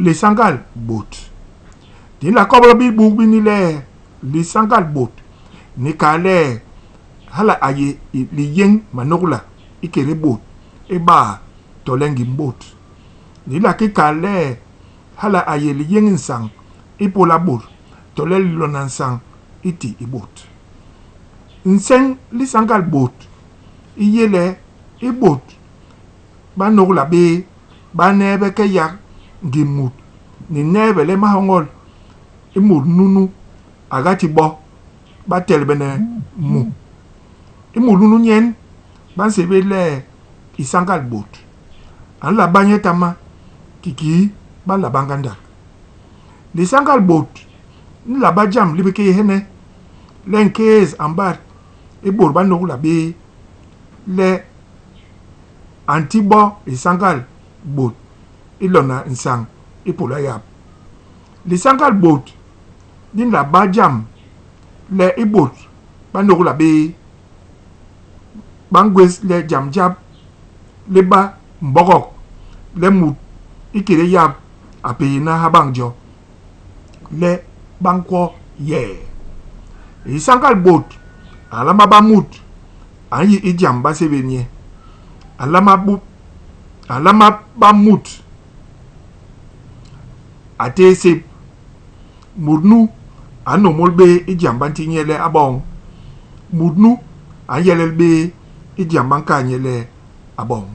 li sangal bot din la kobro bi bu bi ni le li sangal bot ni ka le hala aye li yeng manogla ikere bot e ba to lengi bot ni la ki ka le hala aye li yeng sang ipola bot to le lonan sang iti ibot nseng li sangal bot iyele ibot ba nogla be ba nebe ke yak gimut ni nebe le mahongol imur nunu agati bo ba telbene mu imur nunu nyen ban sebe le isangal bot an la banye tama kiki ba la banganda li sangal bot ni la ba jam libe ke hene len kez ambar ibor ba nogla be le antibo isangal bot ilona insang ipola yap li sangal bot din la ba jam le ibot ba nogla be bangwes le jam jab le ba mbogok le mut ikire yap ape na habangjo le bangko ye isangal bot alama ba mut anyi ijam ba sebenye alama ba mut ate sip murnu anomol be ijam banti nyele abong murnu ayelel be ijam banka nyele abong